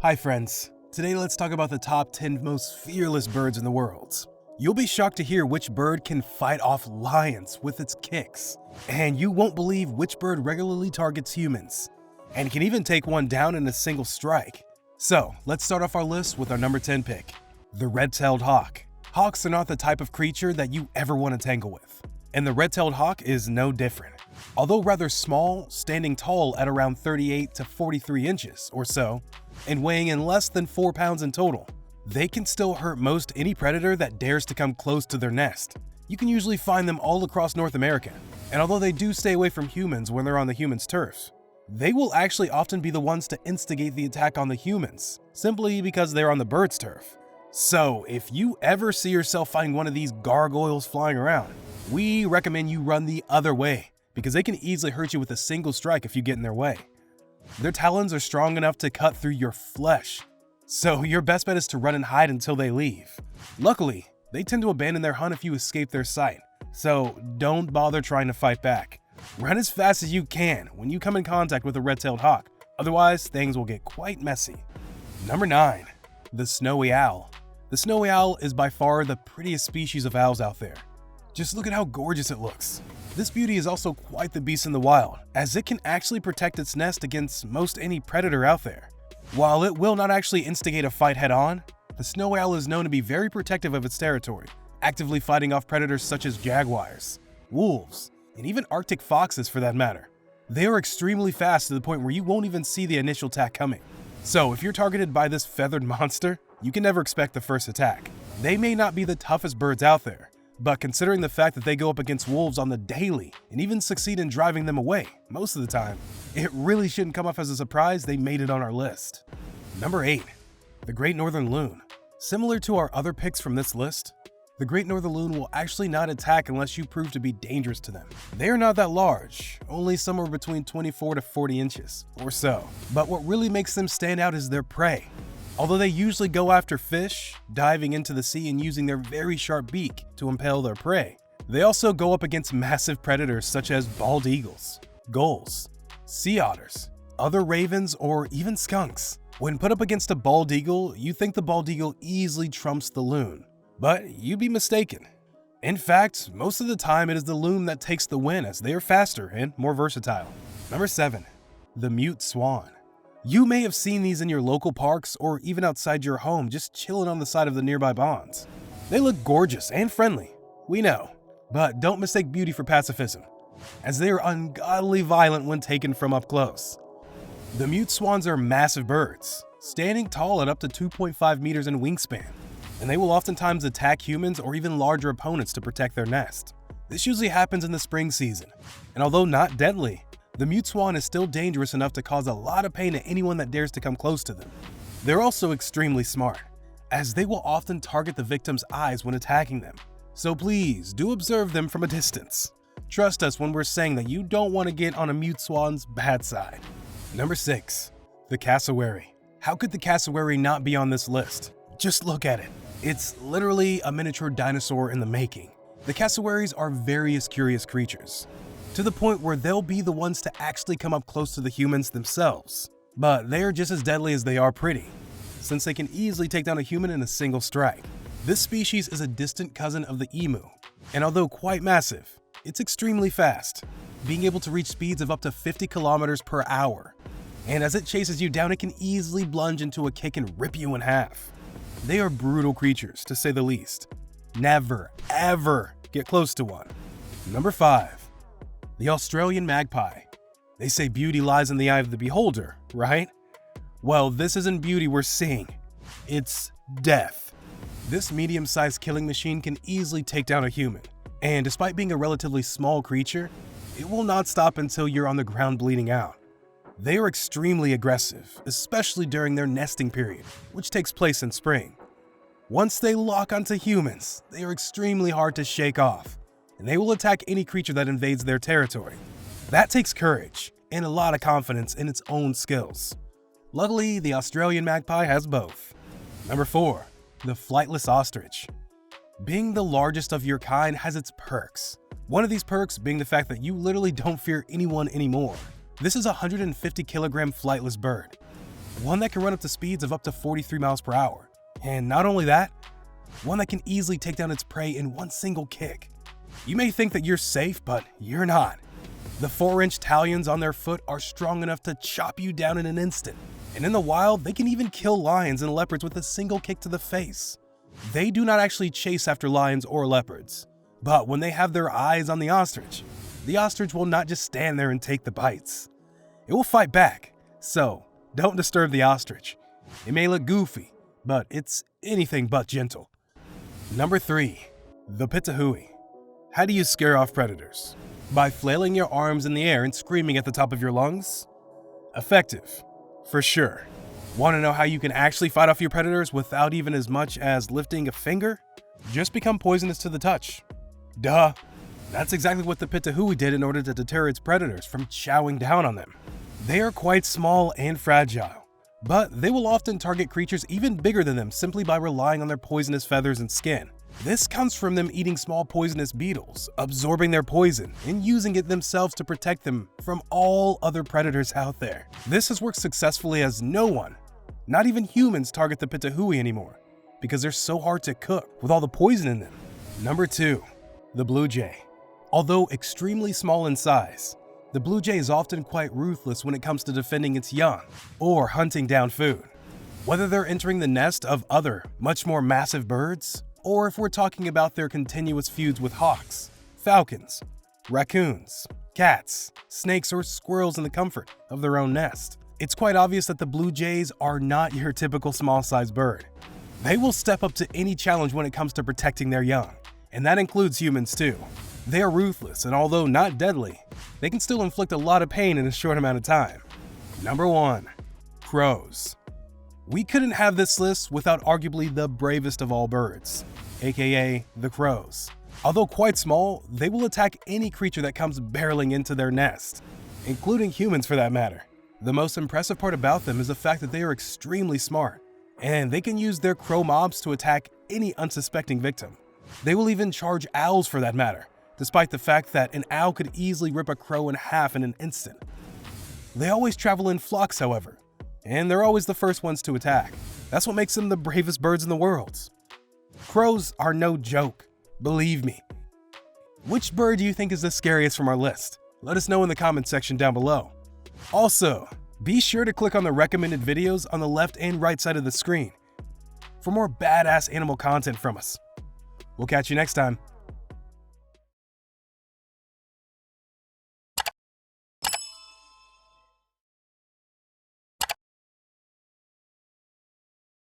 Hi friends, today let's talk about the top 10 most fearless birds in the world. You'll be shocked to hear which bird can fight off lions with its kicks, and you won't believe which bird regularly targets humans, and can even take one down in a single strike. So let's start off our list with our number 10 pick, the red-tailed hawk. Hawks are not the type of creature that you ever want to tangle with, and the red-tailed hawk is no different. Although rather small, standing tall at around 38 to 43 inches or so, and weighing in less than 4 pounds in total, they can still hurt most any predator that dares to come close to their nest. You can usually find them all across North America, and although they do stay away from humans when they're on the humans' turf, they will actually often be the ones to instigate the attack on the humans, simply because they're on the bird's turf. So if you ever see yourself finding one of these gargoyles flying around, we recommend you run the other way, because they can easily hurt you with a single strike if you get in their way. Their talons are strong enough to cut through your flesh, so your best bet is to run and hide until they leave. Luckily, they tend to abandon their hunt if you escape their sight, so don't bother trying to fight back. Run as fast as you can when you come in contact with a red-tailed hawk, otherwise things will get quite messy. Number 9. The snowy owl. The snowy owl is by far the prettiest species of owls out there. Just look at how gorgeous it looks. This beauty is also quite the beast in the wild, as it can actually protect its nest against most any predator out there. While it will not actually instigate a fight head-on, the snowy owl is known to be very protective of its territory, actively fighting off predators such as jaguars, wolves, and even Arctic foxes for that matter. They are extremely fast to the point where you won't even see the initial attack coming. So if you're targeted by this feathered monster, you can never expect the first attack. They may not be the toughest birds out there, but considering the fact that they go up against wolves on the daily and even succeed in driving them away most of the time, it really shouldn't come off as a surprise they made it on our list. Number 8. The Great Northern Loon. Similar to our other picks from this list, the Great Northern Loon will actually not attack unless you prove to be dangerous to them. They are not that large, only somewhere between 24 to 40 inches or so, but what really makes them stand out is their prey. Although they usually go after fish, diving into the sea and using their very sharp beak to impale their prey, they also go up against massive predators such as bald eagles, gulls, sea otters, other ravens, or even skunks. When put up against a bald eagle, you think the bald eagle easily trumps the loon, but you'd be mistaken. In fact, most of the time it is the loon that takes the win as they are faster and more versatile. Number 7. The mute swan. You may have seen these in your local parks or even outside your home just chilling on the side of the nearby ponds. They look gorgeous and friendly, we know, but don't mistake beauty for pacifism, as they are ungodly violent when taken from up close. The mute swans are massive birds, standing tall at up to 2.5 meters in wingspan, and they will oftentimes attack humans or even larger opponents to protect their nest. This usually happens in the spring season, and although not deadly, the mute swan is still dangerous enough to cause a lot of pain to anyone that dares to come close to them. They're also extremely smart, as they will often target the victim's eyes when attacking them. So please do observe them from a distance. Trust us when we're saying that you don't want to get on a mute swan's bad side. Number 6. The cassowary. How could the cassowary not be on this list? Just look at it. It's literally a miniature dinosaur in the making. The cassowaries are various curious creatures, to the point where they'll be the ones to actually come up close to the humans themselves. But they are just as deadly as they are pretty, since they can easily take down a human in a single strike. This species is a distant cousin of the emu, and although quite massive, it's extremely fast, being able to reach speeds of up to 50 kilometers per hour. And as it chases you down, it can easily plunge into a kick and rip you in half. They are brutal creatures, to say the least. Never, ever get close to one. Number 5. The Australian magpie. They say beauty lies in the eye of the beholder, right? Well, this isn't beauty we're seeing. It's death. This medium-sized killing machine can easily take down a human, and despite being a relatively small creature, it will not stop until you're on the ground bleeding out. They are extremely aggressive, especially during their nesting period, which takes place in spring. Once they lock onto humans, they are extremely hard to shake off, and they will attack any creature that invades their territory. That takes courage and a lot of confidence in its own skills. Luckily, the Australian magpie has both. Number 4. The flightless ostrich. Being the largest of your kind has its perks. One of these perks being the fact that you literally don't fear anyone anymore. This is a 150 kilogram flightless bird. one that can run up to speeds of up to 43 miles per hour. And not only that, one that can easily take down its prey in one single kick. You may think that you're safe, but you're not. The 4-inch talons on their foot are strong enough to chop you down in an instant. And in the wild, they can even kill lions and leopards with a single kick to the face. They do not actually chase after lions or leopards, but when they have their eyes on the ostrich will not just stand there and take the bites. It will fight back, so don't disturb the ostrich. It may look goofy, but it's anything but gentle. Number 3. The Pitahui. How do you scare off predators? By flailing your arms in the air and screaming at the top of your lungs? Effective, for sure. Want to know how you can actually fight off your predators without even as much as lifting a finger? Just become poisonous to the touch. Duh. That's exactly what the Pitahui did in order to deter its predators from chowing down on them. They are quite small and fragile, but they will often target creatures even bigger than them simply by relying on their poisonous feathers and skin. This comes from them eating small poisonous beetles, absorbing their poison, and using it themselves to protect them from all other predators out there. This has worked successfully as no one, not even humans, target the Pitahui anymore, because they're so hard to cook with all the poison in them. Number 2. The blue jay. Although extremely small in size, the blue jay is often quite ruthless when it comes to defending its young or hunting down food. Whether they're entering the nest of other, much more massive birds, or if we're talking about their continuous feuds with hawks, falcons, raccoons, cats, snakes, or squirrels in the comfort of their own nest, it's quite obvious that the blue jays are not your typical small-sized bird. They will step up to any challenge when it comes to protecting their young, and that includes humans too. They are ruthless, and although not deadly, they can still inflict a lot of pain in a short amount of time. Number 1. Crows. We couldn't have this list without arguably the bravest of all birds, aka the crows. Although quite small, they will attack any creature that comes barreling into their nest, including humans for that matter. The most impressive part about them is the fact that they are extremely smart, and they can use their crow mobs to attack any unsuspecting victim. They will even charge owls for that matter, despite the fact that an owl could easily rip a crow in half in an instant. They always travel in flocks, however, and they're always the first ones to attack. That's what makes them the bravest birds in the world. Crows are no joke, believe me. Which bird do you think is the scariest from our list? Let us know in the comments section down below. Also, be sure to click on the recommended videos on the left and right side of the screen for more badass animal content from us. We'll catch you next time.